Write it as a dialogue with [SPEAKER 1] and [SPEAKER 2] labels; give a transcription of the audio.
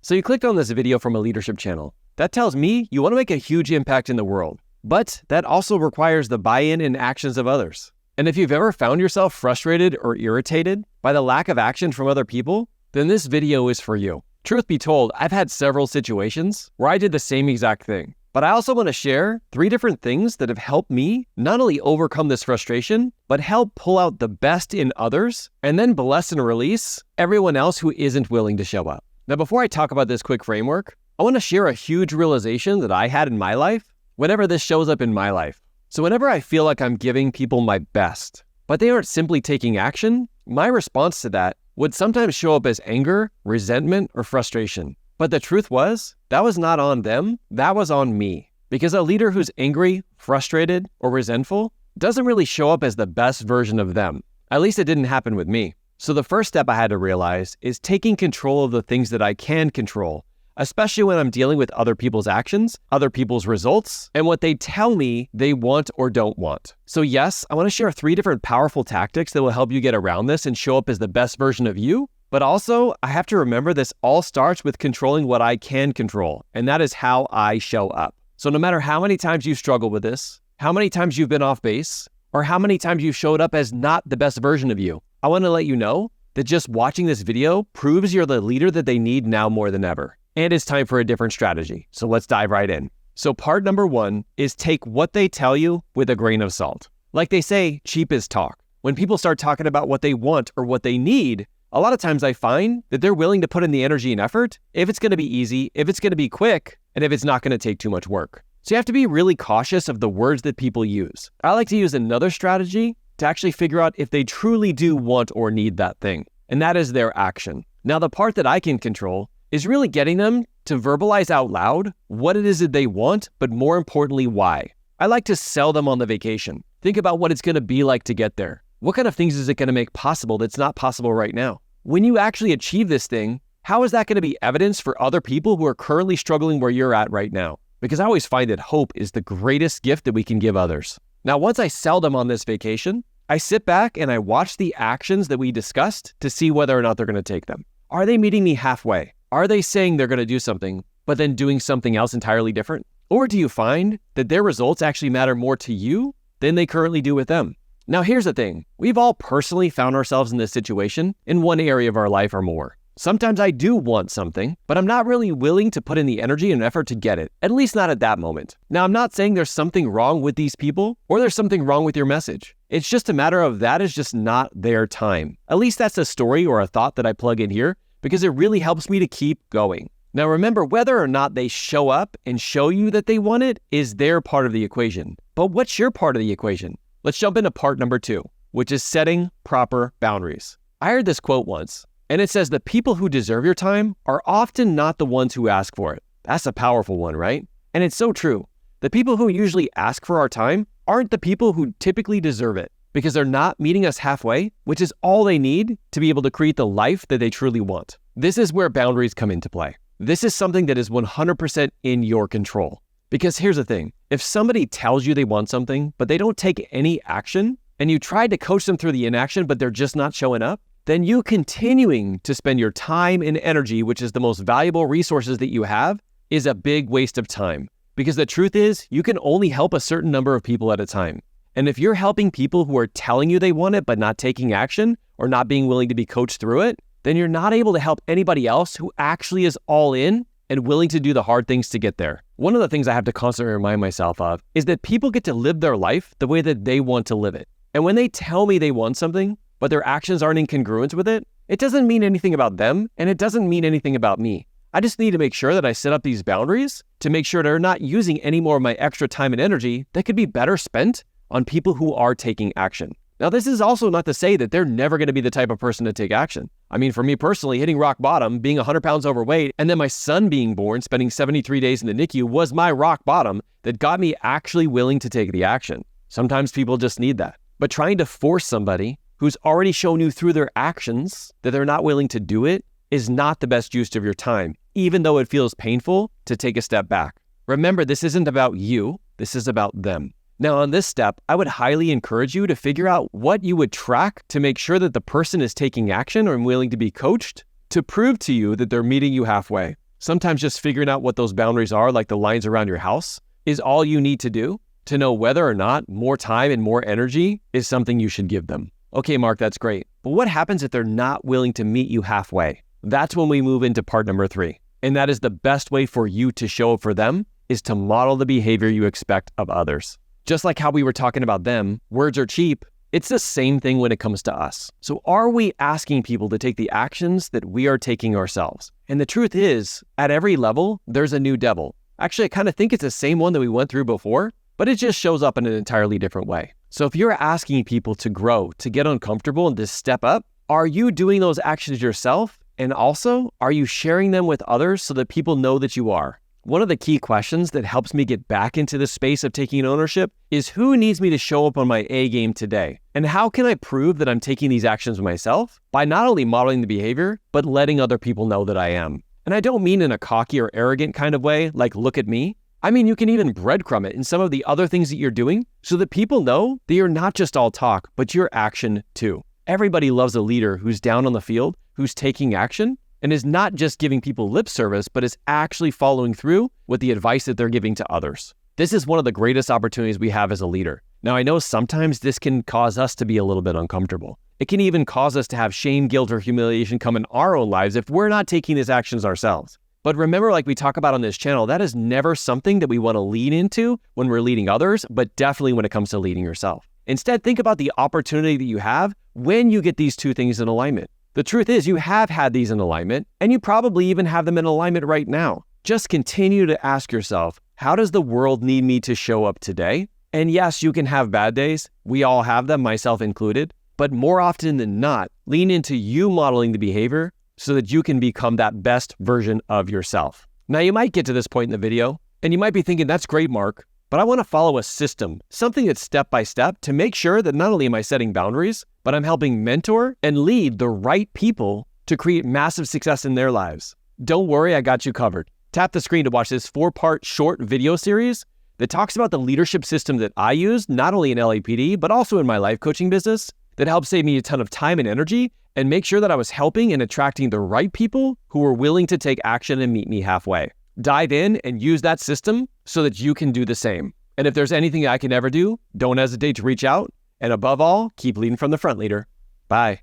[SPEAKER 1] So you clicked on this video from a leadership channel. That tells me you want to make a huge impact in the world, but that also requires the buy-in and actions of others. And if you've ever found yourself frustrated or irritated by the lack of action from other people, then this video is for you. Truth be told, I've had several situations where I did the same exact thing. But I also want to share 3 different things that have helped me not only overcome this frustration, but help pull out the best in others and then bless and release everyone else who isn't willing to show up. Now, before I talk about this quick framework, I want to share a huge realization that I had in my life whenever this shows up in my life. So whenever I feel like I'm giving people my best, but they aren't simply taking action, my response to that would sometimes show up as anger, resentment, or frustration. But the truth was, that was not on them, that was on me. Because a leader who's angry, frustrated, or resentful doesn't really show up as the best version of them. At least it didn't happen with me. So the first step I had to realize is taking control of the things that I can control, especially when I'm dealing with other people's actions, other people's results, and what they tell me they want or don't want. So yes, I want to share 3 different powerful tactics that will help you get around this and show up as the best version of you. But also, I have to remember this all starts with controlling what I can control, and that is how I show up. So no matter how many times you struggle with this, how many times you've been off base, or how many times you showed up as not the best version of you, I want to let you know that just watching this video proves you're the leader that they need now more than ever. And it's time for a different strategy. So let's dive right in. So part number 1 is take what they tell you with a grain of salt. Like they say, cheap is talk. When people start talking about what they want or what they need, a lot of times I find that they're willing to put in the energy and effort if it's going to be easy, if it's going to be quick, and if it's not going to take too much work. So you have to be really cautious of the words that people use. I like to use another strategy to actually figure out if they truly do want or need that thing, and that is their action. Now, the part that I can control is really getting them to verbalize out loud what it is that they want, but more importantly, why. I like to sell them on the vacation. Think about what it's going to be like to get there. What kind of things is it going to make possible that's not possible right now? When you actually achieve this thing, how is that going to be evidence for other people who are currently struggling where you're at right now? Because I always find that hope is the greatest gift that we can give others. Now, once I sell them on this vacation, I sit back and I watch the actions that we discussed to see whether or not they're going to take them. Are they meeting me halfway? Are they saying they're going to do something, but then doing something else entirely different? Or do you find that their results actually matter more to you than they currently do with them? Now, here's the thing. We've all personally found ourselves in this situation in one area of our life or more. Sometimes I do want something, but I'm not really willing to put in the energy and effort to get it, at least not at that moment. Now, I'm not saying there's something wrong with these people or there's something wrong with your message. It's just a matter of that is just not their time. At least that's a story or a thought that I plug in here because it really helps me to keep going. Now, remember, whether or not they show up and show you that they want it is their part of the equation. But what's your part of the equation? Let's jump into part number 2, which is setting proper boundaries. I heard this quote once, and it says the people who deserve your time are often not the ones who ask for it. That's a powerful one, right? And it's so true. The people who usually ask for our time aren't the people who typically deserve it because they're not meeting us halfway, which is all they need to be able to create the life that they truly want. This is where boundaries come into play. This is something that is 100% in your control. Because here's the thing, if somebody tells you they want something, but they don't take any action, and you try to coach them through the inaction, but they're just not showing up, then you continuing to spend your time and energy, which is the most valuable resources that you have, is a big waste of time. Because the truth is, you can only help a certain number of people at a time. And if you're helping people who are telling you they want it, but not taking action, or not being willing to be coached through it, then you're not able to help anybody else who actually is all in and willing to do the hard things to get there. One of the things I have to constantly remind myself of is that people get to live their life the way that they want to live it. And when they tell me they want something, but their actions aren't in congruence with it, it doesn't mean anything about them, and it doesn't mean anything about me. I just need to make sure that I set up these boundaries to make sure they're not using any more of my extra time and energy that could be better spent on people who are taking action. Now, this is also not to say that they're never going to be the type of person to take action. I mean, for me personally, hitting rock bottom, being 100 pounds overweight, and then my son being born, spending 73 days in the NICU was my rock bottom that got me actually willing to take the action. Sometimes people just need that. But trying to force somebody who's already shown you through their actions that they're not willing to do it is not the best use of your time, even though it feels painful to take a step back. Remember, this isn't about you, this is about them. Now, on this step, I would highly encourage you to figure out what you would track to make sure that the person is taking action or willing to be coached to prove to you that they're meeting you halfway. Sometimes just figuring out what those boundaries are, like the lines around your house, is all you need to do to know whether or not more time and more energy is something you should give them. Okay, Mark, that's great. But what happens if they're not willing to meet you halfway? That's when we move into part number 3. And that is the best way for you to show up for them is to model the behavior you expect of others. Just like how we were talking about them, words are cheap. It's the same thing when it comes to us. So are we asking people to take the actions that we are taking ourselves? And the truth is, at every level, there's a new devil. Actually, I kind of think it's the same one that we went through before, but it just shows up in an entirely different way. So if you're asking people to grow, to get uncomfortable, and to step up, are you doing those actions yourself? And also, are you sharing them with others so that people know that you are? One of the key questions that helps me get back into the space of taking ownership is who needs me to show up on my A game today? And how can I prove that I'm taking these actions myself? By not only modeling the behavior, but letting other people know that I am. And I don't mean in a cocky or arrogant kind of way, like look at me. I mean, you can even breadcrumb it in some of the other things that you're doing so that people know that you're not just all talk, but you're action too. Everybody loves a leader who's down on the field, who's taking action, and is not just giving people lip service, but is actually following through with the advice that they're giving to others. This is one of the greatest opportunities we have as a leader. Now, I know sometimes this can cause us to be a little bit uncomfortable. It can even cause us to have shame, guilt, or humiliation come in our own lives if we're not taking these actions ourselves. But remember, like we talk about on this channel, that is never something that we want to lean into when we're leading others, but definitely when it comes to leading yourself. Instead, think about the opportunity that you have when you get these two things in alignment. The truth is you have had these in alignment, and you probably even have them in alignment right now. Just continue to ask yourself, how does the world need me to show up today? And yes, you can have bad days. We all have them, myself included. But more often than not, lean into you modeling the behavior so that you can become that best version of yourself. Now, you might get to this point in the video, and you might be thinking, that's great, Mark, but I want to follow a system, something that's step by step to make sure that not only am I setting boundaries, but I'm helping mentor and lead the right people to create massive success in their lives. Don't worry, I got you covered. Tap the screen to watch this 4-part short video series that talks about the leadership system that I use, not only in LAPD, but also in my life coaching business, that helped save me a ton of time and energy and make sure that I was helping and attracting the right people who were willing to take action and meet me halfway. Dive in and use that system so that you can do the same. And if there's anything I can ever do, don't hesitate to reach out. And above all, keep leading from the front, leader. Bye.